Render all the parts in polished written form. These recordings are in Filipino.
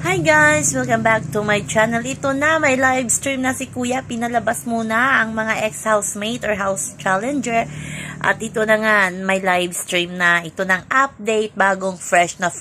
Hi guys! Welcome back to my channel. Ito na, may live stream na si Kuya. Pinalabas muna ang mga ex-housemate or house challenger. At ito na nga, may live stream na. Ito ng update, bagong fresh na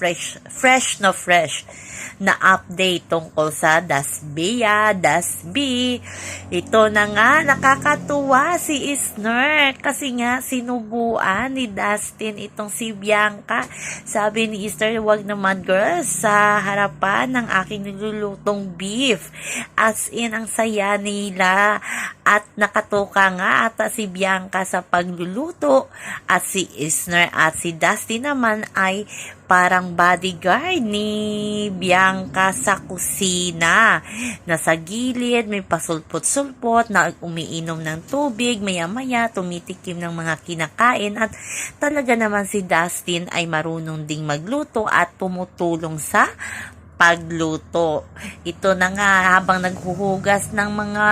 update tungkol sa Dasbia, Dasbi. Ito na nga, nakakatuwa si Isner kasi nga sinubuan ni Dustin itong si Bianca. Sabi ni Isner, wag naman girls sa harapan ng aking nilulutong beef. As in, ang saya nila at nakatuka nga ata si Bianca sa pagluluto at si Isner at si Dustin naman ay parang bodyguard ni Bianca sa kusina. Nasa gilid, may pasulpot-sulpot na umiinom ng tubig, maya-maya tumitikim ng mga kinakain at talaga naman si Dustin ay marunong ding magluto at tumutulong sa pagluto. Ito na nga habang naghuhugas ng mga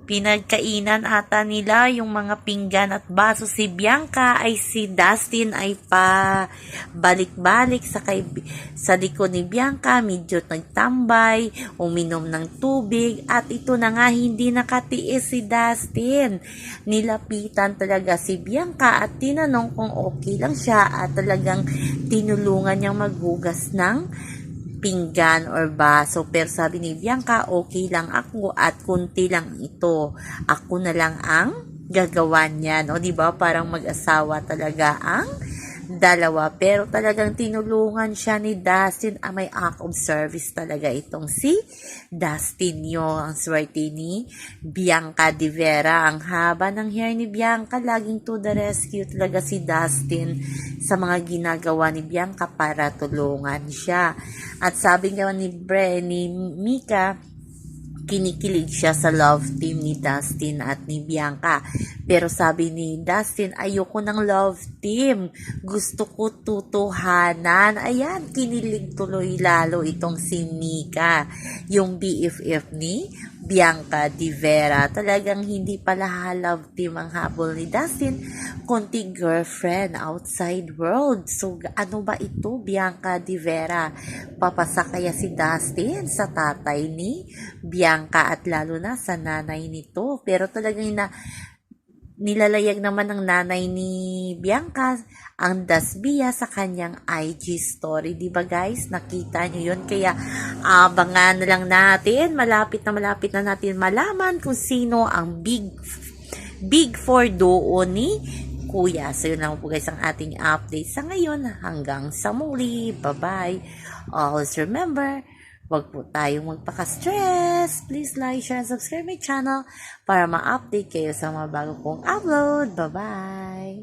pinagkainan ata nila yung mga pinggan at baso si Bianca ay si Dustin ay pa balik-balik sa likod ni Bianca, medyo nagtambay, uminom ng tubig at ito na nga hindi nakatiis si Dustin. Nilapitan talaga si Bianca at tinanong kung okay lang siya at talagang tinulungan niyang maghugas ng pinggan or baso. Pero sabi ni Bianca, okay lang ako at kunti lang ito. Ako na lang ang gagawa niyan. O diba, parang mag-asawa talaga ang dalawa. Pero talagang tinulungan siya ni Dustin. May act of service talaga itong si Dustin yung ang swerte ni Bianca de Vera. Ang haba ng hair ni Bianca, laging to the rescue talaga si Dustin sa mga ginagawa ni Bianca para tulungan siya. At sabi nga ni Mika, kinikilig siya sa love team ni Dustin at ni Bianca. Pero sabi ni Dustin, ayoko ng love team. Gusto ko tutuhanan. Ayan, kinilig tuloy lalo itong si Mika. Yung BFF ni Bianca de Vera. Talagang hindi pala love team ang habol ni Dustin, kundi girlfriend outside world. So, ano ba ito, Bianca de Vera? Papasa kaya si Dustin sa tatay ni Bianca at lalo na sa nanay nito. Pero talagang nilalayag naman ng nanay ni Bianca ang Dasbia sa kanyang IG story. Diba guys? Nakita nyo yun? Kaya abangan na lang natin. Malapit na natin malaman kung sino ang big four duo ni Kuya. So yun lang po guys ang ating update sa ngayon. Hanggang sa muli. Bye-bye. Always remember, wag po tayong magpaka-stress. Please like, share, and subscribe my channel para ma-update kayo sa mga bago kong upload. Bye-bye!